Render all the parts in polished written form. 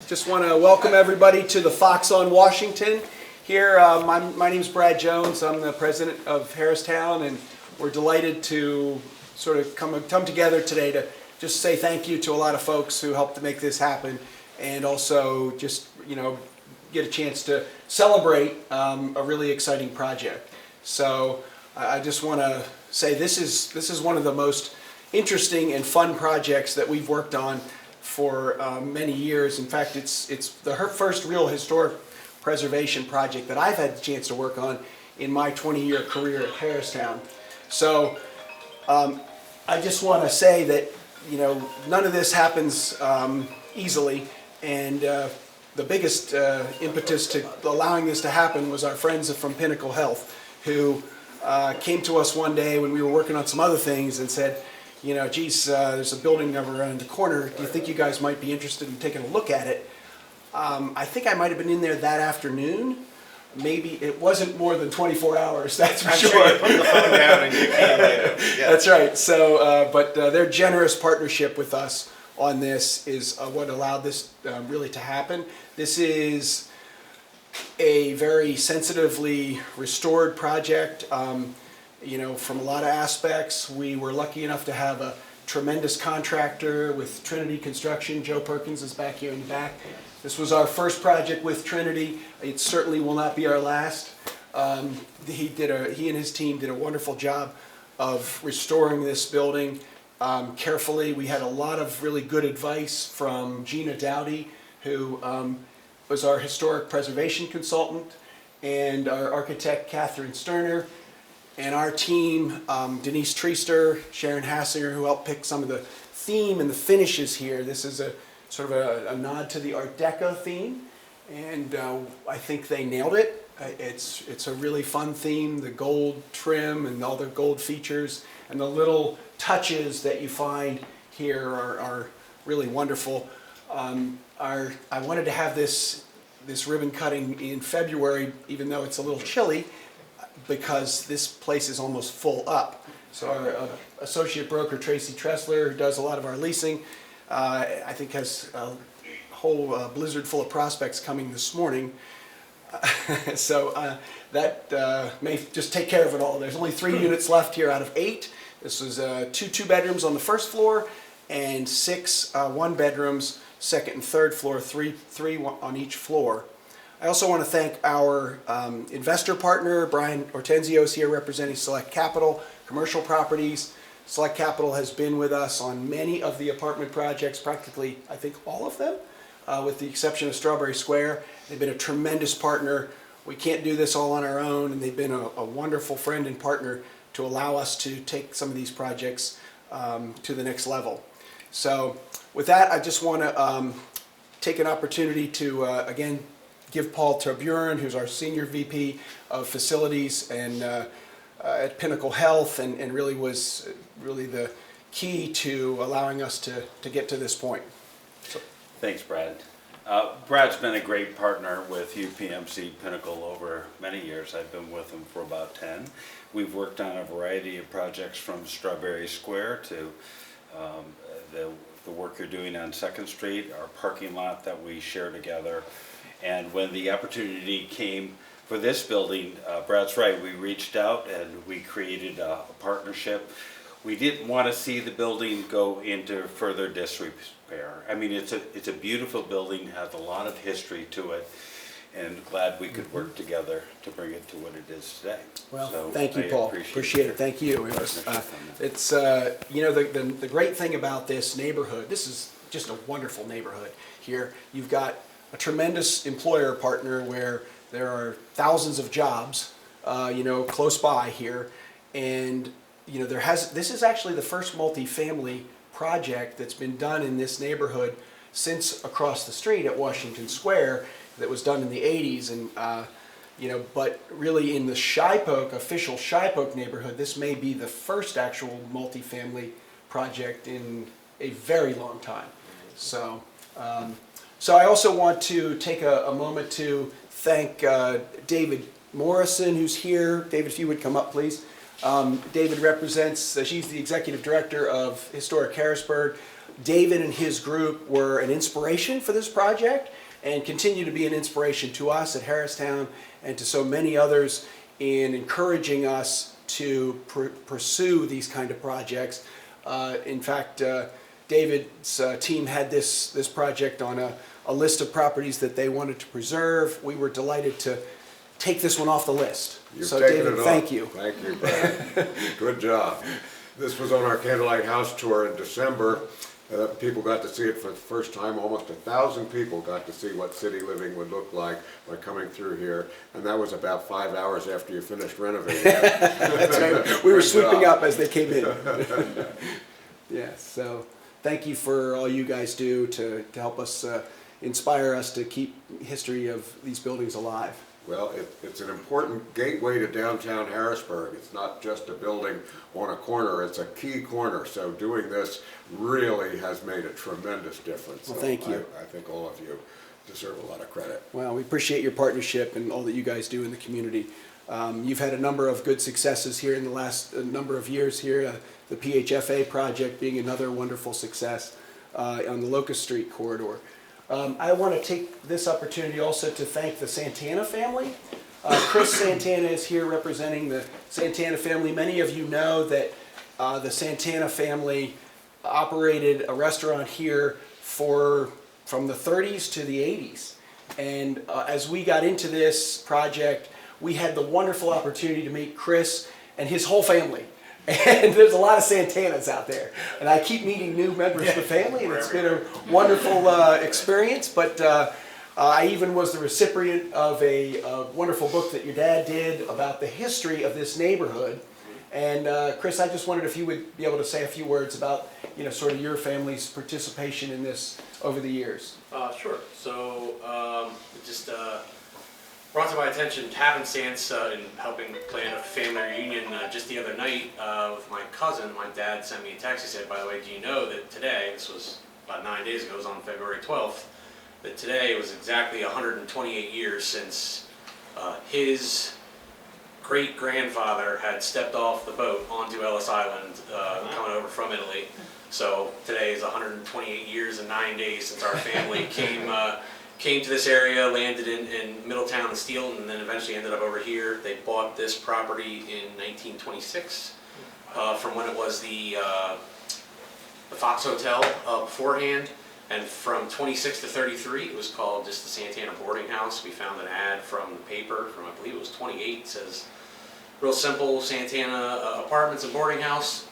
Just want to welcome everybody to the Fox on Washington. Here, my name is Brad Jones. I'm the president of Harristown, and we're delighted to sort of come together today to just say thank you to a lot of folks who helped to make this happen, and also just get a chance to celebrate a really exciting project. So I just want to say this is one of the most interesting and fun projects that we've worked on for many years. In fact, it's the first real historic preservation project that I've had the chance to work on in my 20-year career at Harristown. So I just want to say that none of this happens easily, and the biggest impetus to allowing this to happen was our friends from Pinnacle Health, who came to us one day when we were working on some other things and said, geez, there's a building over around the corner. Do you think you guys might be interested in taking a look at it? I think I might have been in there that afternoon. Maybe it wasn't more than 24 hours, that's for sure. Sure you put the phone down and you came later. Yeah. That's right. So, but their generous partnership with us on this is what allowed this really to happen. This is a very sensitively restored project. From a lot of aspects. We were lucky enough to have a tremendous contractor with Trinity Construction. Joe Perkins is back here in the back. This was our first project with Trinity. It certainly will not be our last. He and his team did a wonderful job of restoring this building carefully. We had a lot of really good advice from Gina Dowdy, who was our historic preservation consultant, and our architect, Catherine Sterner. And our team, Denise Treaster, Sharon Hassinger, who helped pick some of the theme and the finishes here. This is a sort of a nod to the Art Deco theme, and I think they nailed it. It's a really fun theme, the gold trim and all the gold features, and the little touches that you find here are really wonderful. I wanted to have this ribbon cutting in February, even though it's a little chilly, because this place is almost full up. So our associate broker, Tracy Tressler, who does a lot of our leasing, I think has a whole blizzard full of prospects coming this morning. So that may just take care of it all. There's only 3 units left here out of 8. This was two bedrooms on the first floor and 6 one-bedrooms, second and third floor, three on each floor. I also want to thank our investor partner, Brian Ortenzio is here representing Select Capital, Commercial Properties. Select Capital has been with us on many of the apartment projects, practically, I think, all of them, with the exception of Strawberry Square. They've been a tremendous partner. We can't do this all on our own, and they've been a wonderful friend and partner to allow us to take some of these projects to the next level. So with that, I just want to take an opportunity to, again, give Paul Terburen, who's our Senior VP of Facilities and at Pinnacle Health, and really was the key to allowing us to get to this point. So. Thanks, Brad. Brad's been a great partner with UPMC Pinnacle over many years. I've been with him for about 10. We've worked on a variety of projects from Strawberry Square to the work you're doing on 2nd Street, our parking lot that we share together. And when the opportunity came for this building, Brad's right, we reached out and we created a partnership. We didn't want to see the building go into further disrepair. I mean, it's a beautiful building, has a lot of history to it, and glad we could work together to bring it to what it is today. Well, so thank you, Paul. Appreciate it. Thank you. It's the great thing about this neighborhood. This is just a wonderful neighborhood here. You've got a tremendous employer partner where there are thousands of jobs, close by here, and this is actually the first multifamily project that's been done in this neighborhood since across the street at Washington Square that was done in the 80s, and but really in the official Shipoke neighborhood, this may be the first actual multifamily project in a very long time. So. So I also want to take a moment to thank David Morrison, who's here. David, if you would come up, please. David represents, she's the executive director of Historic Harrisburg. David and his group were an inspiration for this project and continue to be an inspiration to us at Harristown and to so many others in encouraging us to pursue these kind of projects. In fact, David's team had this project on a list of properties that they wanted to preserve. We were delighted to take this one off the list. You've So taken David, it off. thank you. Thank you, Brad. Good job. This was on our Candlelight House tour in December. People got to see it for the first time. Almost 1,000 people got to see what city living would look like by coming through here. And that was about 5 hours after you finished renovating it. That's right. We were Good sweeping job. up as they came in. Yeah, so thank you for all you guys do to help us, inspire us to keep history of these buildings alive. Well, it's an important gateway to downtown Harrisburg. It's not just a building on a corner, it's a key corner. So doing this really has made a tremendous difference. Well, So thank you. I think all of you deserve a lot of credit. Well, we appreciate your partnership and all that you guys do in the community. You've had a number of good successes here in the last number of years here. The PHFA project being another wonderful success on the Locust Street corridor. I want to take this opportunity also to thank the Santana family. Chris Santana is here representing the Santana family. Many of you know that the Santana family operated a restaurant here from the 30s to the 80s. And as we got into this project, we had the wonderful opportunity to meet Chris and his whole family. And there's a lot of Santanas out there. And I keep meeting new members of the family, and it's been a wonderful experience. But I even was the recipient of a wonderful book that your dad did about the history of this neighborhood. And Chris, I just wondered if you would be able to say a few words about, sort of your family's participation in this over the years. Sure. So it just brought to my attention happenstance in helping plan a family reunion just the other night with my cousin. My dad sent me a text. He said, by the way, do you know that today, this was about 9 days ago, it was on February 12th, that today was exactly 128 years since his great-grandfather had stepped off the boat onto Ellis Island coming over from Italy. So today is 128 years and 9 days since our family came to this area, landed in Middletown and Steele, and then eventually ended up over here. They bought this property in 1926 from when it was the Fox Hotel beforehand. And from 26 to 33, it was called just the Santana Boarding House. We found an ad from the paper from, I believe it was 28, it says, real simple, Santana apartments and boarding house,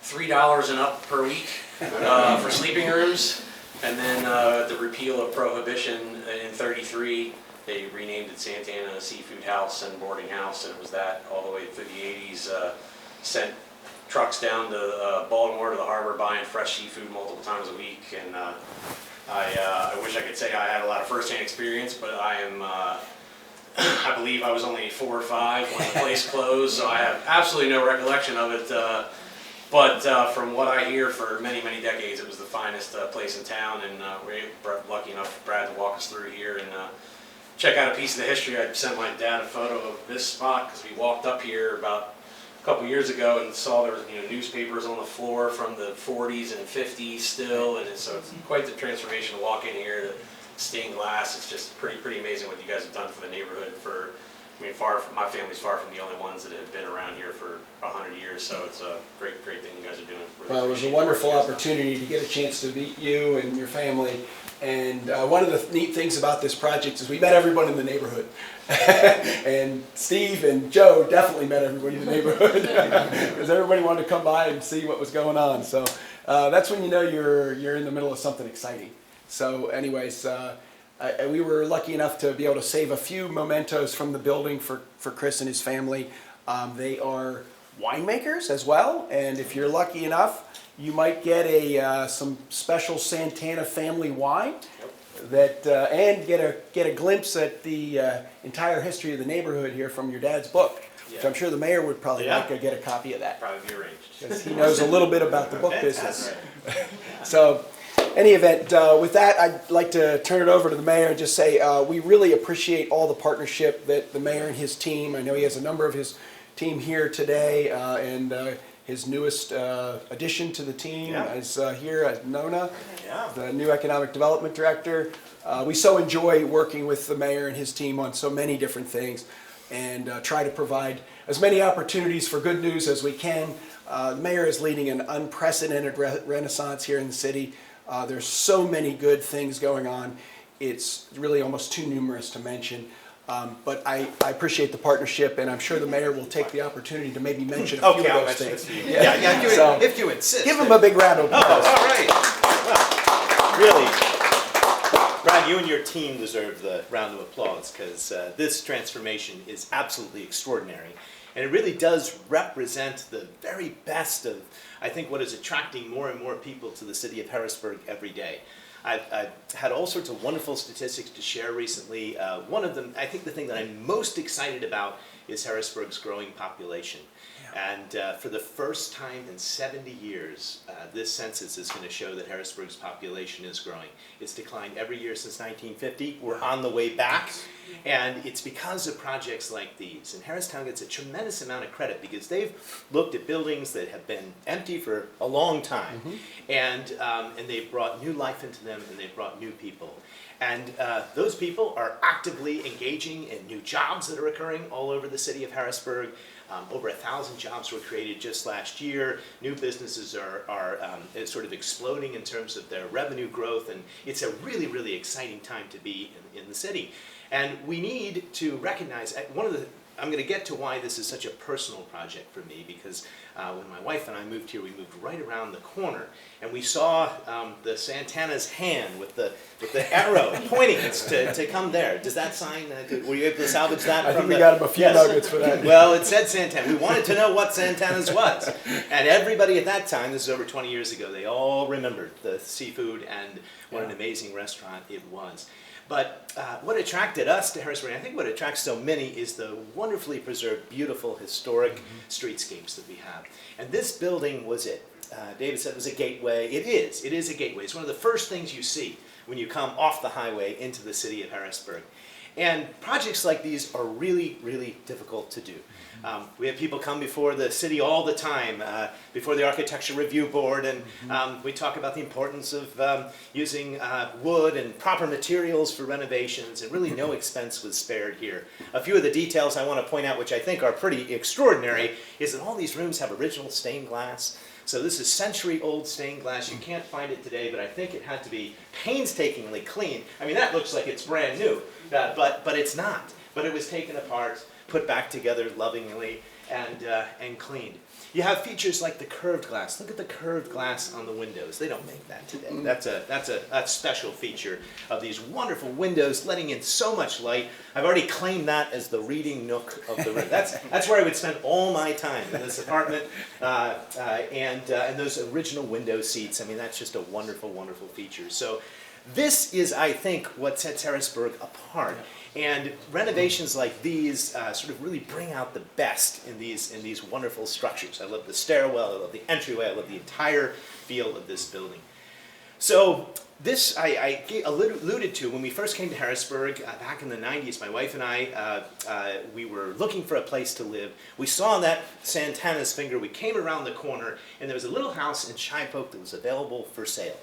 $3 and up per week for sleeping rooms. And then the repeal of Prohibition in 33, they renamed it Santana Seafood House and Boarding House, and it was that all the way through the 80s. Sent trucks down to Baltimore to the harbor buying fresh seafood multiple times a week. And I wish I could say I had a lot of first-hand experience, but I am, I believe I was only 4 or 5 when the place closed, so I have absolutely no recollection of it. But from what I hear, for many, many decades, it was the finest place in town, and we're lucky enough for Brad to walk us through here and check out a piece of the history. I sent my dad a photo of this spot because we walked up here about a couple years ago and saw there was newspapers on the floor from the 40s and 50s still, and so it's quite the transformation to walk in here. The stained glass, it's just pretty amazing what you guys have done for the neighborhood. My family's far from the only ones that have been around here for 100 years, so it's a great thing you guys are doing. Really Well, it was a appreciate wonderful what you guys have opportunity to get a chance to meet you and your family. And one of the neat things about this project is we met everyone in the neighborhood. And Steve and Joe definitely met everybody in the neighborhood because everybody wanted to come by and see what was going on. So that's when you know you're in the middle of something exciting. So anyways, we were lucky enough to be able to save a few mementos from the building for Chris and his family. They are winemakers as well, and if you're lucky enough, you might get some special Santana family wine that and get a glimpse at the entire history of the neighborhood here from your dad's book, which I'm sure the mayor would probably like to get a copy of that. Probably be arranged. Because he knows a little bit about the book business. So, any event, with that, I'd like to turn it over to the mayor and just say we really appreciate all the partnership that the mayor and his team, I know he has a number of his team here today, and his newest addition to the team Yeah. is here at Nona, Yeah. the new economic development director. We so enjoy working with the mayor and his team on so many different things, and try to provide as many opportunities for good news as we can. The mayor is leading an unprecedented renaissance here in the city. There's so many good things going on. It's really almost too numerous to mention. But I appreciate the partnership, and I'm sure the mayor will take the opportunity to maybe mention a few Okay, I'll of those mention things. this to you. Yeah, So, if you insist. give him a big round of Oh, applause. all right. Well, really, Brad, you and your team deserve the round of applause because this transformation is absolutely extraordinary. And it really does represent the very best of, I think, what is attracting more and more people to the city of Harrisburg every day. I've had all sorts of wonderful statistics to share recently. One of them, I think the thing that I'm most excited about is Harrisburg's growing population. And for the first time in 70 years, this census is going to show that Harrisburg's population is growing. It's declined every year since 1950. We're on the way back. And it's because of projects like these. And Harristown gets a tremendous amount of credit because they've looked at buildings that have been empty for a long time. And they've brought new life into them, and they've brought new people. And those people are actively engaging in new jobs that are occurring all over the city of Harrisburg. Over 1,000 jobs were created just last year. New businesses are sort of exploding in terms of their revenue growth, and it's a really, really exciting time to be in the city. And we need to recognize, I'm going to get to why this is such a personal project for me, because when my wife and I moved here, we moved right around the corner, and we saw the Santana's hand with the arrow pointing us to come there. Does that sign, were you able to salvage that? I think we got him a few nuggets for that. Well, it said Santana. We wanted to know what Santana's was. And everybody at that time, this is over 20 years ago, they all remembered the seafood and what an amazing restaurant it was. But what attracted us to Harrisburg, and I think what attracts so many, is the wonderfully preserved, beautiful, historic streetscapes that we have. And this building was it. David said it was a gateway. It is a gateway. It's one of the first things you see when you come off the highway into the city of Harrisburg. And projects like these are really, really difficult to do. We have people come before the city all the time, before the Architecture Review Board, and we talk about the importance of using wood and proper materials for renovations, and really no expense was spared here. A few of the details I want to point out, which I think are pretty extraordinary, is that all these rooms have original stained glass. So this is century-old stained glass. You can't find it today, but I think it had to be painstakingly cleaned. I mean, that looks like it's brand new, but it's not. But it was taken apart, put back together lovingly, and cleaned. You have features like the curved glass. Look at the curved glass on the windows. They don't make that today. That's a special feature of these wonderful windows, letting in so much light. I've already claimed that as the reading nook of the room. That's where I would spend all my time, in this apartment, and those original window seats. I mean, that's just a wonderful, wonderful feature. So this is, I think, what sets Harrisburg apart. And renovations like these sort of really bring out the best in these wonderful structures. I love the stairwell, I love the entryway, I love the entire feel of this building. So this I alluded to when we first came to Harrisburg back in the 90s. My wife and I, we were looking for a place to live. We saw that Santana's finger. We came around the corner, and there was a little house in Shipe Oak that was available for sale.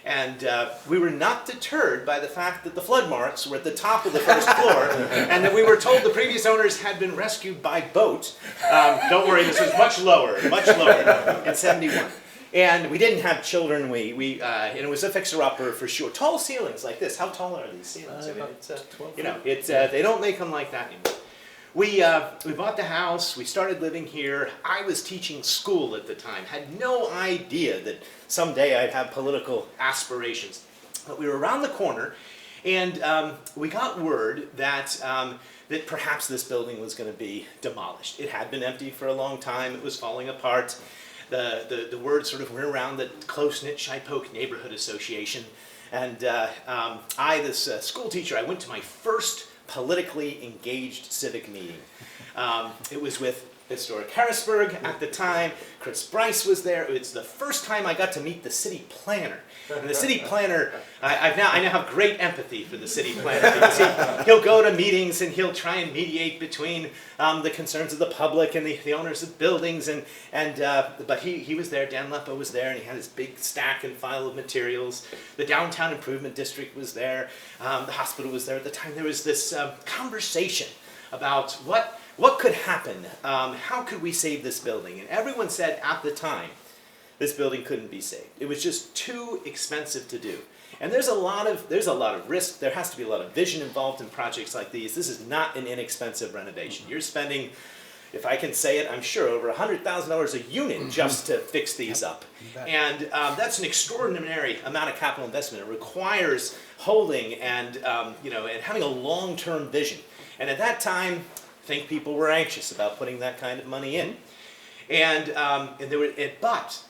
And we were not deterred by the fact that the flood marks were at the top of the first floor, and that we were told the previous owners had been rescued by boat. Don't worry, this was much lower in '71. And we didn't have children. And it was a fixer-upper for sure. Tall ceilings like this. How tall are these ceilings? I mean, it's, they don't make them like that anymore. We bought the house, we started living here. I was teaching school at the time, had no idea that someday I'd have political aspirations. But we were around the corner, and we got word that, that perhaps this building was going to be demolished. It had been empty for a long time, it was falling apart. The word sort of went around the close-knit Shipe Oak Neighborhood Association. And this school teacher, I went to my first politically engaged civic meeting. It was with Historic Harrisburg at the time. Chris Bryce was there. It's the first time I got to meet the city planner. And the city planner, I now have great empathy for the city planner because he'll go to meetings and he'll try and mediate between the concerns of the public and the owners of buildings. But he was there, Dan Leppo was there, and he had his big stack and file of materials. The Downtown Improvement District was there. The hospital was there at the time. There was this conversation about what could happen? How could we save this building? And everyone said at the time, this building couldn't be saved. It was just too expensive to do. And there's a lot of risk. There has to be a lot of vision involved in projects like these. This is not an inexpensive renovation. You're spending, if I can say it, I'm sure over $100,000 a unit just to fix these up. And that's an extraordinary amount of capital investment. It requires holding and and having a long-term vision. And at that time, I think people were anxious about putting that kind of money in. And there were,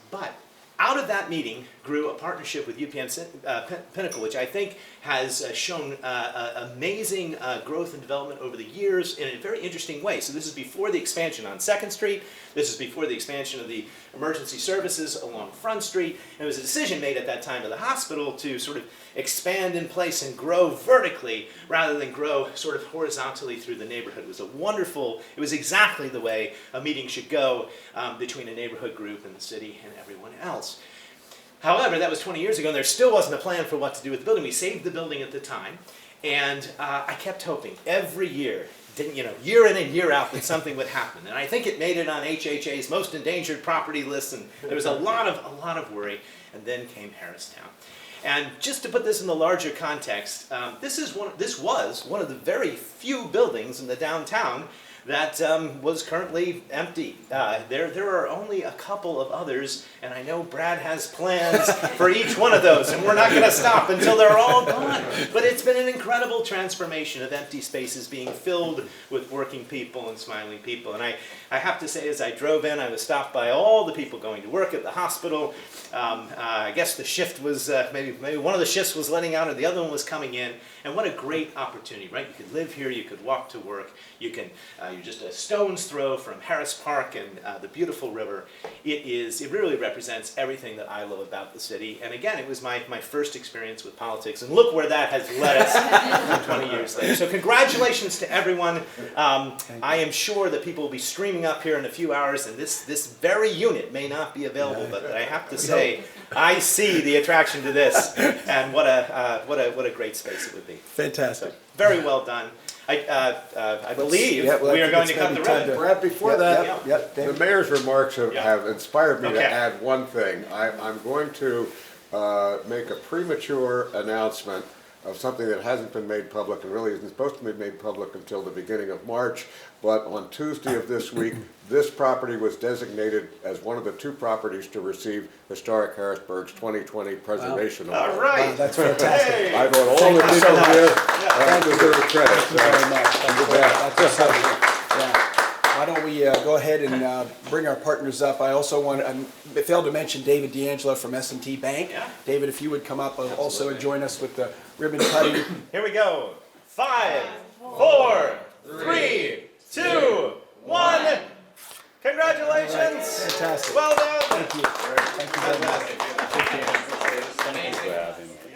but out of that meeting grew a partnership with UPM Pinnacle, which I think has shown amazing growth and development over the years in a very interesting way. So this is before the expansion on 2nd Street. This is before the expansion of the emergency services along Front Street. And it was a decision made at that time by the hospital to sort of expand in place and grow vertically rather than grow sort of horizontally through the neighborhood. It was exactly the way a meeting should go between a neighborhood group and the city and everyone else. However, that was 20 years ago, and there still wasn't a plan for what to do with the building. We saved the building at the time, and I kept hoping every year, year in and year out, that something would happen. And I think it made it on HHA's most endangered property list, and there was a lot of worry. And then came Harristown. And just to put this in the larger context, this was one of the very few buildings in the downtown that was currently empty. There are only a couple of others, and I know Brad has plans for each one of those, and we're not going to stop until they're all gone. But it's been an incredible transformation of empty spaces being filled with working people and smiling people. And I have to say, as I drove in, I was stopped by all the people going to work at the hospital. I guess the shift was, maybe one of the shifts was letting out, or the other one was coming in. And what a great opportunity, right? You could live here, you could walk to work, you're just a stone's throw from Harris Park and the beautiful river. It really represents everything that I love about the city. And again, it was my first experience with politics, and look where that has led us 20 years later. So congratulations to everyone. I am sure that people will be streaming up here in a few hours, and this very unit may not be available, but I have to say, I see the attraction to this, and what a great space it would be. Fantastic. Very well done. I believe we are going to cut the ribbon. Brad, before that, the mayor's remarks Yeah. have inspired me Okay. to add one thing. I'm going to make a premature announcement of something that hasn't been made public and really isn't supposed to be made public until the beginning of March. But on Tuesday of this week, this property was designated as one of the 2 properties to receive Historic Harrisburg's 2020 Preservation Award. All right. Wow, that's fantastic. Hey. I vote all Thank the you so people much. here deserve credit. Thank you very much. Thank you. bet. That's exciting. Yeah. Why don't we go ahead and bring our partners up? I also failed to mention David D'Angelo from S&T Bank. Yeah. David, if you would come up also and join us with the ribbon cutting. Here we go. 5, 4, 3, 2, 1. Congratulations. Fantastic. Well done. Thank you. Thank you very much. Thank you for having me.